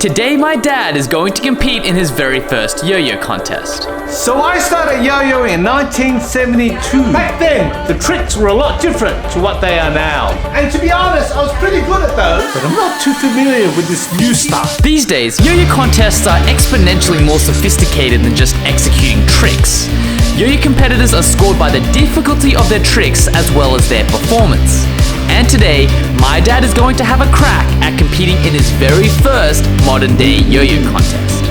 Today my dad is going to compete in his very first yo-yo contest. So I started yo-yoing in 1972. Back then, the tricks were a lot different to what they are now. And to be honest, I was pretty good at those, but I'm not too familiar with this new stuff. These days, yo-yo contests are exponentially more sophisticated than just executing tricks. Yo-yo competitors are scored by the difficulty of their tricks as well as their performance. And today, my dad is going to have a crack at competing in his very first modern-day yo-yo contest.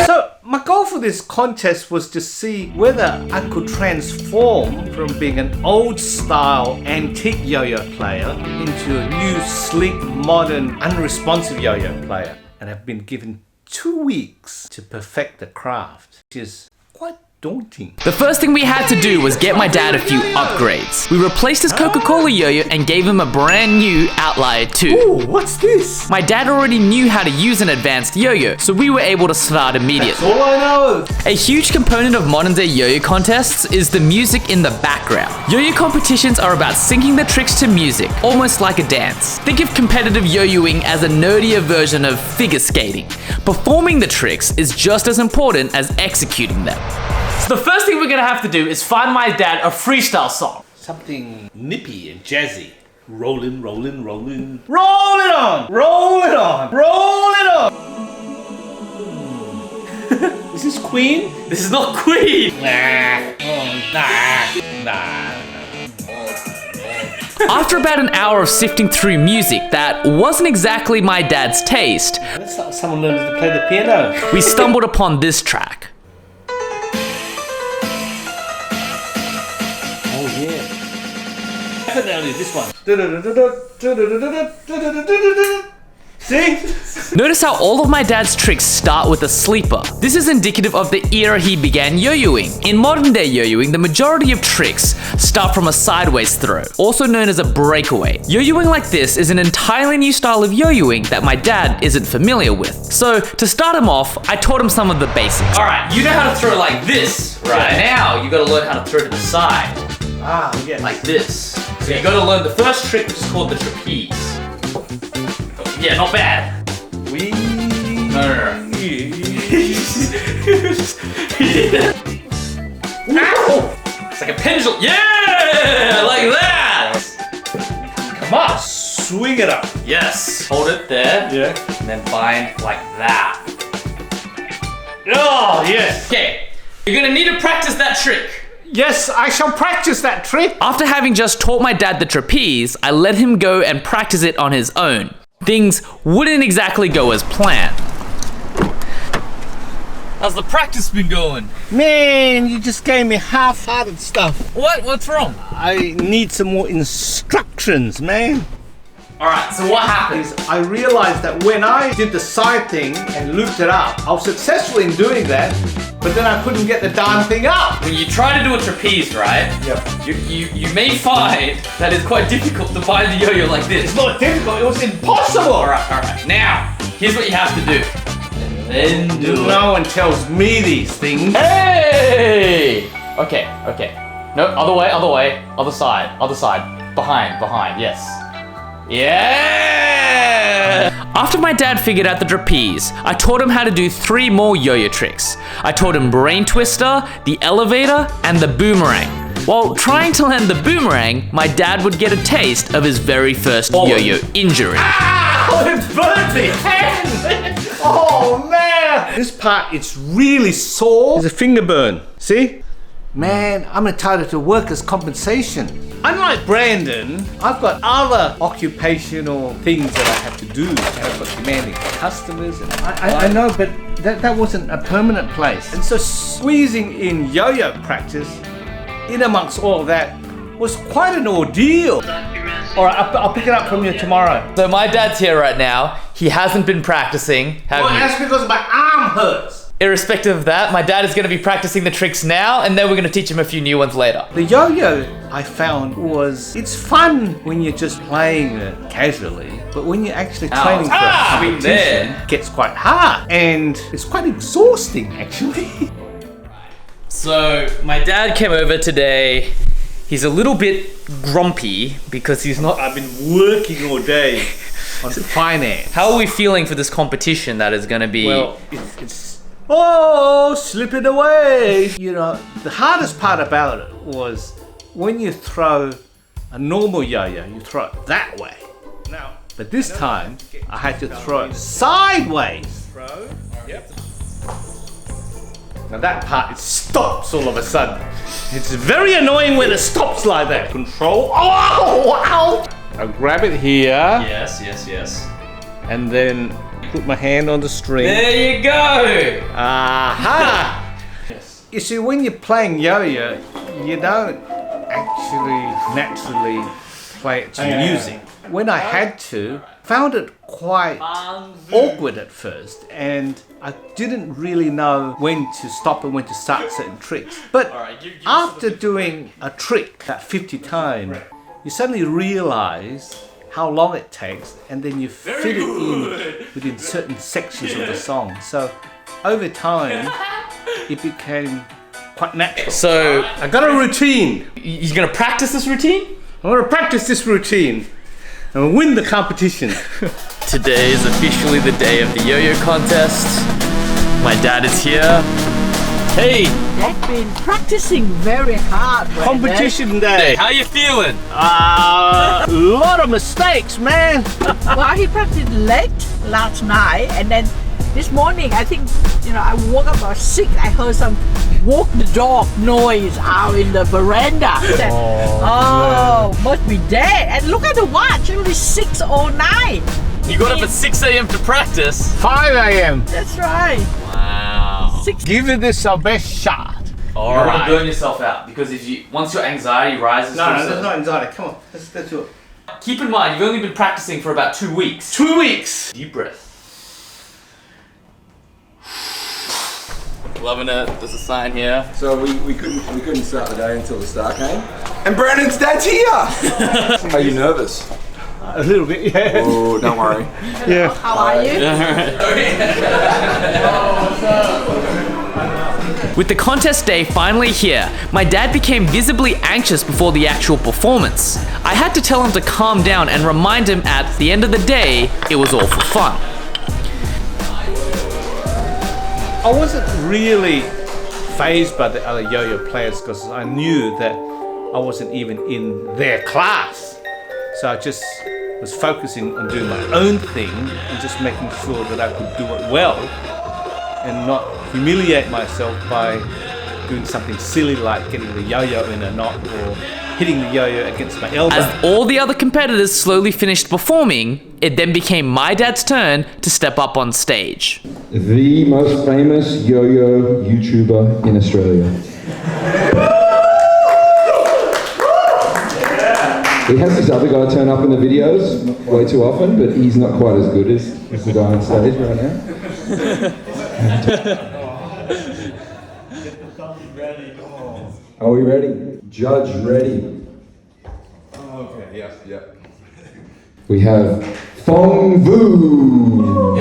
So, my goal for this contest was to see whether I could transform from being an old-style antique yo-yo player into a new, sleek, modern, unresponsive yo-yo player. And I've been given 2 weeks to perfect the craft, which is quite daunting. The first thing we had to do was get my dad a few upgrades. We replaced his Coca-Cola yo-yo and gave him a brand new Outlier 2. Ooh, what's this? My dad already knew how to use an advanced yo-yo, so we were able to start immediately. That's all I know. A huge component of modern-day yo-yo contests is the music in the background. Yo-yo competitions are about syncing the tricks to music, almost like a dance. Think of competitive yo-yoing as a nerdier version of figure skating. Performing the tricks is just as important as executing them. So the first thing we're gonna have to do is find my dad a freestyle song. Something nippy and jazzy. Rollin', rollin', rollin'. Roll it on! Roll it on! Roll it on! Is this Queen? This is not Queen! Nah. Oh, nah. After about an hour of sifting through music that wasn't exactly my dad's taste, That's like someone learns to play the piano. we stumbled upon this track. Oh yeah. Definitely this one. See? Notice how all of my dad's tricks start with a sleeper. This is indicative of the era he began yo-yoing. In modern day yo-yoing, the majority of tricks start from a sideways throw, also known as a breakaway. Yo-yoing like this is an entirely new style of yo-yoing that my dad isn't familiar with. So to start him off, I taught him some of the basics. All right, you know how to throw like this, right? Now you gotta learn how to throw to the side, Ah, yeah. like this. So you gotta learn the first trick, which is called the trapeze. Yeah, not bad. We. No. Ow! It's like a pendulum. Yeah! Like that! Come on, swing it up. Yes. Hold it there. Yeah. And then bind like that. Oh, yes. Okay. You're gonna need to practice that trick. Yes, I shall practice that trick. After having just taught my dad the trapeze, I let him go and practice it on his own. Things wouldn't exactly go as planned. How's the practice been going? Man, you just gave me half-hearted stuff. What? What's wrong? I need some more instructions, man. Alright, so what happened? I realized that when I did the side thing and looped it up, I was successful in doing that, but then I couldn't get the darn thing up. When you try to do a trapeze, right? Yep. You may find that it's quite difficult to bind the yo-yo like this. It's not difficult, it was impossible. Alright. Now, here's what you have to do. And then do it. No one tells me these things. Hey! Okay. No, other way, other side, behind, yes. Yeah! After my dad figured out the trapeze, I taught him how to do 3 more yo-yo tricks. I taught him brain twister, the elevator, and the boomerang. While trying to land the boomerang, my dad would get a taste of his very first yo-yo injury. Ow! It burned me hand! Oh man! This part, it's really sore. There's a finger burn. See? Man, I'm entitled to workers' compensation. Unlike Brandon, I've got other occupational things that I have to do. And I've got demanding customers. And I know, but that wasn't a permanent place. And so squeezing in yo-yo practice in amongst all of that was quite an ordeal. All right, I'll pick it up from you tomorrow. So my dad's here right now. He hasn't been practicing. Well, that's because my arm hurts. Irrespective of that, my dad is going to be practicing the tricks now, and then we're going to teach him a few new ones later. The yo-yo I found it's fun when you're just playing it casually, but when you're actually training for a competition, it gets quite hard, and it's quite exhausting actually. So my dad came over today. He's a little bit grumpy because he's not. I've been working all day. on finance. How are we feeling for this competition that is going to be? Well, it's slipping away. You know, the hardest part about it was when you throw a normal yo-yo, you throw it that way. Now, but this time I had to throw it sideways. Now that part, it stops all of a sudden. It's very annoying when it stops like that. Control. Oh, wow! I grab it here. Yes. And then put my hand on the string. There you go. Aha! Yes. You see, when you're playing yo-yo, you don't actually naturally play it to music. When I had to, found it quite awkward at first, and I didn't really know when to stop and when to start certain tricks. But after doing a trick about 50 times, you suddenly realize how long it takes, and then you fit it in within certain sections of the song. So over time, it became quite natural. So I got a routine. you're going to practice this routine? I'm going to practice this routine and win the competition. Today is officially the day of the yo-yo contest. My dad is here. Hey! They've been practicing very hard. Competition day. How you feeling? A lot of mistakes, man. Well, he practiced late last night, and then this morning, I think, I woke up about 6. I heard some walk the dog noise out in the veranda. I said, must be dead. And look at the watch, it was 6:09. You got up at 6 a.m. to practice? 5 a.m. That's right. Wow. 6. Give it this our best shot. All right. You're gonna burn yourself out because once your anxiety rises. No, there's no anxiety. Come on, let's do it. Keep in mind, you've only been practicing for about 2 weeks. 2 weeks. Deep breath. Loving it. There's a sign here. So we couldn't start the day until the star came. And Brandon's dad's here! Are you nervous? A little bit, yeah. Oh, don't worry. Yeah. How are you? With the contest day finally here, my dad became visibly anxious before the actual performance. I had to tell him to calm down and remind him at the end of the day, it was all for fun. I wasn't really fazed by the other yo-yo players because I knew that I wasn't even in their class. So I just was focusing on doing my own thing and just making sure that I could do it well and not humiliate myself by doing something silly like getting the yo-yo in a knot or hitting the yo-yo against my elbow. As all the other competitors slowly finished performing, it then became my dad's turn to step up on stage. The most famous yo-yo YouTuber in Australia. He has this other guy turn up in the videos way too often, but he's not quite as good as the guy on stage right now. Are we ready? Judge ready. Okay, yeah. We have Fong Vu.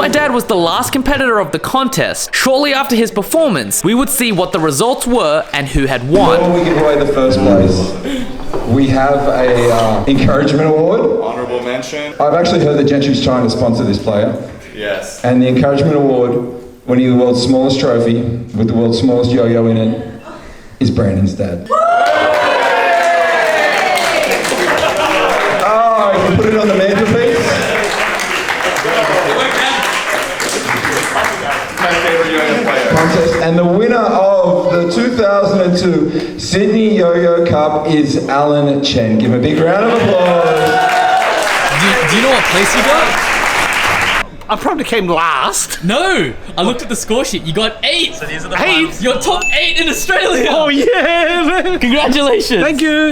my dad was the last competitor of the contest, shortly after his performance, we would see what the results were and who had won. Before we give away the first place, we have a encouragement award. Honourable mention. I've actually heard that Gentry's trying to sponsor this player. Yes. And the encouragement award, winning the world's smallest trophy with the world's smallest yo-yo in it, is Brandon's dad. Oh, you can put it on the mantelpiece. My favourite yo-yo player. Contest. And the winner of the 2002 Sydney Yo-Yo Cup is Alan Chen. Give him a big round of applause. Do you know what place you got? I probably came last. No, I looked at the score sheet. You got 8. So these are the 8. You're top 8 in Australia. Oh yeah, man. Congratulations. Thank you.